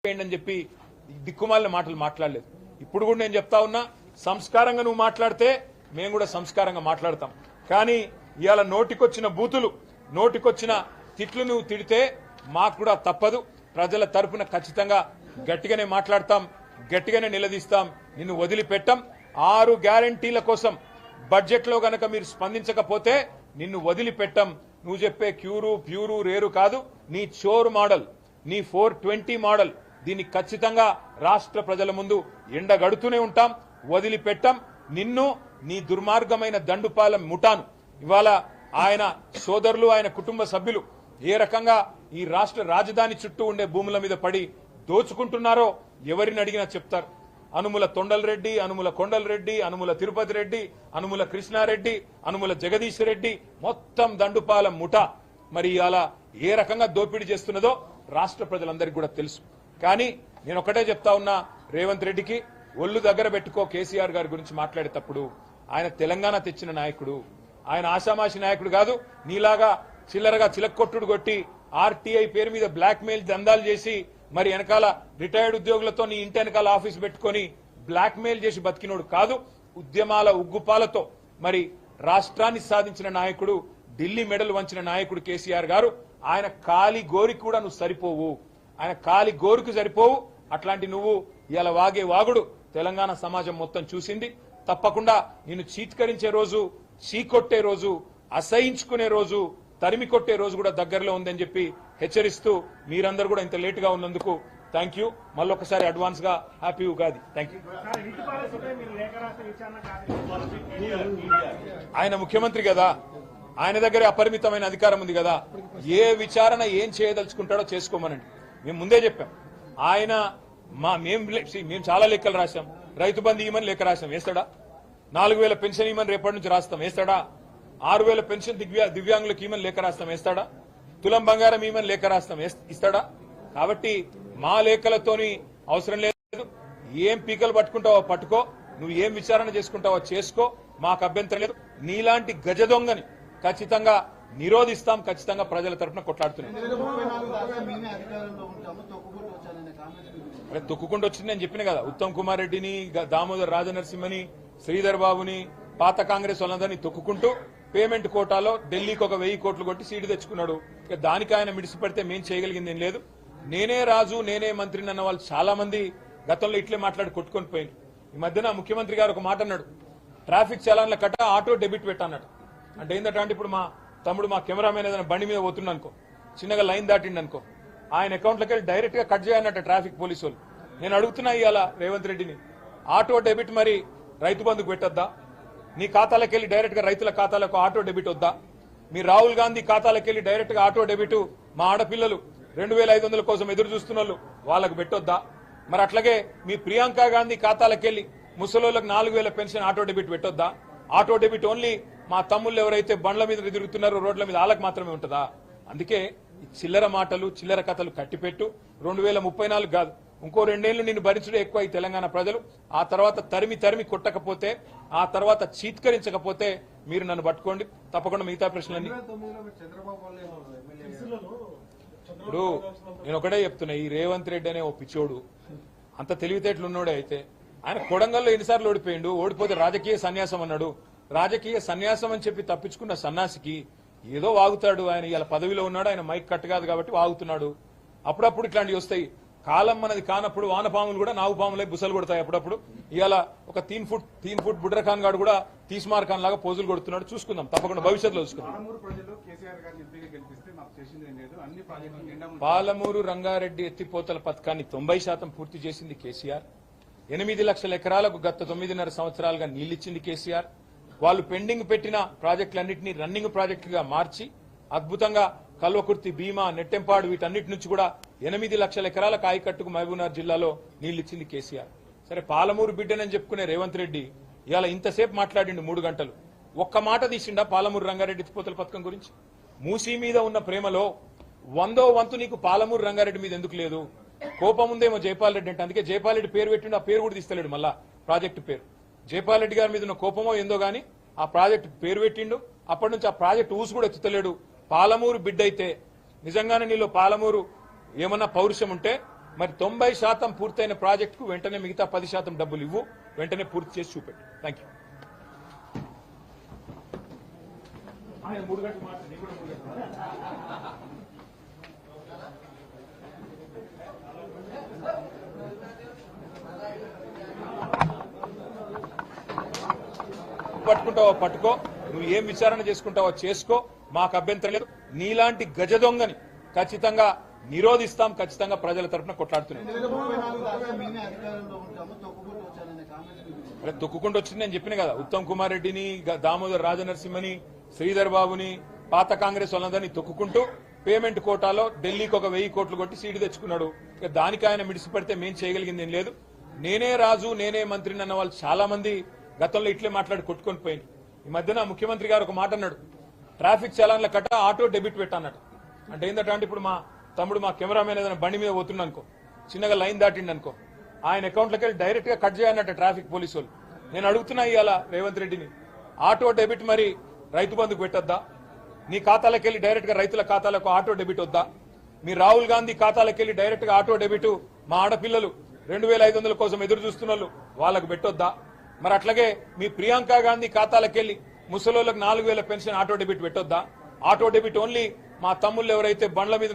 అని చెప్పి దిక్కుమాలిన మాటలు మాట్లాడలేదు. ఇప్పుడు కూడా నేను చెప్తా ఉన్నా, సంస్కారంగా నువ్వు మాట్లాడితే మేము కూడా సంస్కారంగా మాట్లాడతాం. కానీ ఇవాళ నోటికొచ్చిన బూతులు, నోటికొచ్చిన తిట్లు నువ్వు తిడితే మాకు కూడా తప్పదు. ప్రజల తరపున ఖచ్చితంగా గట్టిగానే మాట్లాడతాం, గట్టిగానే నిలదీస్తాం, నిన్ను వదిలిపెట్టాం. 6 గ్యారంటీల కోసం బడ్జెట్ లో గనక మీరు స్పందించకపోతే నిన్ను వదిలిపెట్టాం. నువ్వు చెప్పే ప్యూరు రేరు కాదు, నీ చోరు మోడల్, నీ 420 మోడల్, దీన్ని ఖచ్చితంగా రాష్ట్ర ప్రజల ముందు ఎండగడుతూనే ఉంటాం, వదిలిపెట్టాం. నిన్ను నీ దుర్మార్గమైన దండుపాలెం ముఠాను ఇవాళ ఆయన సోదరులు, ఆయన కుటుంబ సభ్యులు ఏ రకంగా ఈ రాష్ట్ర రాజధాని చుట్టూ ఉండే భూముల మీద పడి దోచుకుంటున్నారో ఎవరిని అడిగినా చెప్తారు. అనుముల తొండలరెడ్డి, అనుముల కొండలరెడ్డి, అనుముల తిరుపతి రెడ్డి, అనుముల కృష్ణారెడ్డి, అనుముల జగదీష్ రెడ్డి, మొత్తం దండుపాలెం ముఠా మరి అలా ఏ రకంగా దోపిడీ చేస్తున్నదో రాష్ట్ర ప్రజలందరికీ కూడా తెలుసు. కానీ నేను ఒకటే చెప్తా ఉన్నా, రేవంత్ రెడ్డికి ఒళ్ళు దగ్గర పెట్టుకో. కేసీఆర్ గారి గురించి మాట్లాడేటప్పుడు ఆయన తెలంగాణ తెచ్చిన నాయకుడు, ఆయన ఆషామాషి నాయకుడు కాదు. నీలాగా చిల్లరగా చిలక్కొట్టుడు కొట్టి ఆర్టీఐ పేరు మీద బ్లాక్ మెయిల్ దందాలు చేసి మరి వెనకాల రిటైర్డ్ ఉద్యోగులతో నీ ఇంటి వెనకాల ఆఫీస్ పెట్టుకుని బ్లాక్ మెయిల్ చేసి బతికినోడు కాదు. ఉద్యమాల ఉగ్గుపాలతో మరి రాష్ట్రాన్ని సాధించిన నాయకుడు, ఢిల్లీ మెడల్ వంచిన నాయకుడు కేసీఆర్ గారు. ఆయన కాలి గోరికి కూడా నువ్వు సరిపోవు, ఆయన కాలి గోరుకు సరిపోవు. అట్లాంటి నువ్వు ఇలా వాగే వాగుడు తెలంగాణ సమాజం మొత్తం చూసింది. తప్పకుండా నిన్ను చీత్కరించే రోజు, చీకొట్టే రోజు, అసహించుకునే రోజు, తరిమి కొట్టే రోజు కూడా దగ్గరలో ఉందని చెప్పి హెచ్చరిస్తూ, మీరందరూ కూడా ఇంత లేట్ గా ఉన్నందుకు థ్యాంక్ యూ. మళ్ళొకసారి అడ్వాన్స్ గా హ్యాపీ ఉగాది. Thank you. ఆయన ముఖ్యమంత్రి కదా, ఆయన దగ్గరే అపరిమితమైన అధికారం ఉంది కదా. ఏ విచారణ ఏం చేయదలుచుకుంటాడో చేసుకోమనండి. మేము ముందే చెప్పాం. ఆయన మేము చాలా లెక్కలు రాశాం. రైతు బంధు ఇవ్వమని లెక్క రాశాం, వేస్తాడా? 4000 పెన్షన్ ఇవ్వమని రేపటి నుంచి రాస్తాం, వేస్తాడా? 6000 పెన్షన్ దివ్యాంగులకు ఇవ్వమని లెక్క రాస్తాం, వేస్తాడా? తులం బంగారం ఇవ్వమని లెక్క రాస్తాం, ఇస్తాడా? కాబట్టి మా లేఖలతోని అవసరం లేదు. ఏం పీకలు పట్టుకుంటావో పట్టుకో, నువ్వు ఏం విచారణ చేసుకుంటావో చేసుకో, మాకు అభ్యంతరం లేదు. నీలాంటి గజ దొంగని ఖచ్చితంగా నిరోధిస్తాం, ఖచ్చితంగా ప్రజల తరఫున కొట్లాడుతున్నాం. అరే తొక్కుకుంటూ వచ్చింది నేను చెప్పిన కదా. ఉత్తమ్ కుమార్ రెడ్డిని, దామోదర్ రాజనరసింహని, శ్రీధర్ బాబుని, పాత కాంగ్రెస్ వాళ్ళందరినీ తొక్కుకుంటూ పేమెంట్ కోటాలో ఢిల్లీకి ఒక 1000 కోట్లు కొట్టి సీటు తెచ్చుకున్నాడు. దానికి ఆయన మిడిసిపడితే మేం చేయగలిగింది ఏం లేదు. నేనే రాజు, నేనే మంత్రిని అన్న వాళ్ళు చాలా మంది గతంలో ఇట్లే మాట్లాడి కొట్టుకొని పోయింది. ఈ మధ్యన ముఖ్యమంత్రి గారు ఒక మాట అన్నాడు, ట్రాఫిక్ చలాన్ల కట్ట ఆటో డెబిట్ పెట్టన్నాడు. అంటే ఏంటంటే ఇప్పుడు మా తమ్ముడు, మా కెమెరామెన్ ఏదైనా బండి మీద పోతుండ అనుకో, చిన్నగా లైన్ దాటిండి అనుకో, ఆయన అకౌంట్లోకి వెళ్ళి డైరెక్ట్ గా కట్ చేయన్నట్టు ట్రాఫిక్ పోలీసు వాళ్ళు. నేను అడుగుతున్నా ఇవాళ రేవంత్ రెడ్డిని, ఆటో డెబిట్ మరి రైతు బంధుకు పెట్టొద్దా? నీ ఖాతాలకు వెళ్ళి డైరెక్ట్ గా రైతుల ఖాతాలకు ఆటో డెబిట్ వద్దా? మీ రాహుల్ గాంధీ ఖాతాలకు వెళ్ళి డైరెక్ట్ గా ఆటో డెబిట్ మా ఆడపిల్లలు 2500 కోసం ఎదురు చూస్తున్న వాళ్ళు వాళ్ళకు పెట్టొద్దా? మరి అట్లాగే మీ ప్రియాంక గాంధీ ఖాతాలకు వెళ్ళి ముసలోళ్ళకి 4000 పెన్షన్ ఆటో డెబిట్ పెట్టొద్దా? ఆటో డెబిట్ ఓన్లీ మా తమ్ముళ్ళు ఎవరైతే బండ్ల మీద తిరుగుతున్నారో రోడ్ల మీద వాళ్ళకి మాత్రమే ఉంటుందా? అందుకే చిల్లర మాటలు, చిల్లర కథలు కట్టిపెట్టు. 2034 కాదు, ఇంకో 2 ఏళ్లు నిన్ను భరించడం ఎక్కువ ఈ తెలంగాణ ప్రజలు. ఆ తర్వాత తరిమి కొట్టకపోతే, ఆ తర్వాత చీత్కరించకపోతే మీరు నన్ను పట్టుకోండి. తప్పకుండా మిగతా ప్రశ్నలన్నీ. ఇప్పుడు నేను ఒకటే చెప్తున్నా, ఈ రేవంత్ రెడ్డి అనే ఓ పిచ్చోడు, అంత తెలివితేటలు ఉన్నోడే అయితే ఆయన కొడంగల్లో ఎన్నిసార్లు ఓడిపోయిండు. ఓడిపోతే రాజకీయ సన్యాసం అన్నాడు. రాజకీయ సన్యాసం అని చెప్పి తప్పించుకున్న సన్యాసికి ఏదో వాగుతాడు. ఆయన ఇలా పదవిలో ఉన్నాడు, ఆయన మైక్ కట్ కాదు కాబట్టి వాగుతున్నాడు. అప్పుడప్పుడు ఇట్లాంటివి వస్తాయి. కాలం మనది కానప్పుడు వానపాములు కూడా నాగుపాములై బుసలు కొడతాయి అప్పుడప్పుడు. ఇవాళ ఒక 3 ఫుట్ బుడ్రఖాన్ గారు కూడా తీస్మార్ ఖాన్ లాగా పోజులు కొడుతున్నాడు. చూసుకుందాం, తప్పకుండా భవిష్యత్తులో చూసుకుందాం. పాలమూరు రంగారెడ్డి ఎత్తిపోతల పథకాన్ని 90% పూర్తి చేసింది కేసీఆర్. 8 లక్షల ఎకరాలకు గత 9.5 సంవత్సరాలుగా నీళ్లిచ్చింది కేసీఆర్. వాళ్ళు పెండింగ్ పెట్టిన ప్రాజెక్టులన్నింటినీ రన్నింగ్ ప్రాజెక్టుగా మార్చి అద్భుతంగా కల్వకుర్తి, భీమా, నెట్టెంపాడు వీటన్నిటి నుంచి కూడా 8 లక్షల ఎకరాల కాయకట్టుకు మహబూబ్నగర్ జిల్లాలో నీళ్లిచ్చింది కేసీఆర్. సరే, పాలమూరు బిడ్డనని చెప్పుకునే రేవంత్ రెడ్డి ఇవాళ ఇంతసేపు మాట్లాడిండు 3 గంటలు. ఒక్క మాట తీసిండా పాలమూరు రంగారెడ్డి ఎత్తిపోతల పథకం గురించి? మూసీ మీద ఉన్న ప్రేమలో 100వ వంతు నీకు పాలమూరు రంగారెడ్డి మీద ఎందుకు లేదు? కోపం ఉందేమో జైపాల్ రెడ్డి అంటే, అందుకే జైపాల్ రెడ్డి పేరు పెట్టిండు. ఆ పేరు కూడా తీస్తలేడు మళ్ళా ప్రాజెక్టు పేరు. జైపాల్ రెడ్డి గారి మీద ఉన్న కోపమో ఏందో గానీ ఆ ప్రాజెక్టు పేరు పెట్టిండు. అప్పటి నుంచి ఆ ప్రాజెక్టు ఊసు కూడా ఎత్తుతలేడు. పాలమూరు బిడ్డ అయితే నిజంగానే నీలో పాలమూరు ఏమన్నా పౌరుషం ఉంటే మరి 90% పూర్తయిన ప్రాజెక్టుకు వెంటనే మిగతా 10% డబ్బులు ఇవ్వు, వెంటనే పూర్తి చేసి చూపెట్టు. Thank you. పట్టుకుంటావో పట్టుకో, నువ్వు ఏం విచారణ చేసుకుంటావో చేసుకో, మాకు అభ్యంతరం లేదు. నీలాంటి గజ దొంగని ఖచ్చితంగా నిరోధిస్తాం, ఖచ్చితంగా ప్రజల తరఫున కొట్లాడుతున్నాం. తొక్కుకుంటూ వచ్చింది నేను చెప్పిన కదా, ఉత్తమ్ కుమార్ రెడ్డిని, దామోదర్ రాజనరసింహని, శ్రీధర్ బాబుని, పాత కాంగ్రెస్ వాళ్ళందరినీ తొక్కుకుంటూ పేమెంట్ కోటాలో ఢిల్లీకి ఒక 1000 కోట్లు కొట్టి సీటు తెచ్చుకున్నాడు. దానికి ఆయన మిడిసిపడితే మేం చేయగలిగింది ఏం లేదు. నేనే రాజు నేనే మంత్రిని అన్న వాళ్ళు చాలా మంది గతంలో ఇట్లే మాట్లాడి కొట్టుకొని పోయింది. ఈ మధ్యన ముఖ్యమంత్రి గారు ఒక మాట అన్నాడు, ట్రాఫిక్ చలాన్ల కట్ట ఆటో డెబిట్ పెట్టానట. అంటే ఏంటంటే ఇప్పుడు మా తమ్ముడు మా కెమెరామెన్ ఏదైనా బండి మీద పోతున్నా అనుకో, చిన్నగా లైన్ దాటిండి అనుకో, ఆయన అకౌంట్లోకి వెళ్ళి డైరెక్ట్ గా కట్ చేయనట్ట ట్రాఫిక్ పోలీసు వాళ్ళు. నేను అడుగుతున్నా ఇవాళ రేవంత్ రెడ్డిని, ఆటో డెబిట్ మరి రైతు బంధుకు పెట్టొద్దా? నీ ఖాతాలోకి వెళ్ళి డైరెక్ట్ గా రైతుల ఖాతాలకు ఆటో డెబిట్ వద్దా? మీ రాహుల్ గాంధీ ఖాతాలోకి వెళ్ళి డైరెక్ట్ గా ఆటో డెబిట్ మా ఆడపిల్లలు 2500 కోసం ఎదురు చూస్తున్న వాళ్ళకు పెట్టొద్దా? మరి అట్లాగే మీ ప్రియాంక గాంధీ ఖాతాలకు వెళ్ళి ముసలోళ్ళకి 4000 పెన్షన్ ఆటో డెబిట్ పెట్టొద్దా? ఆటో డెబిట్ ఓన్లీ మా తమ్ముళ్ళు ఎవరైతే బండ్ల మీద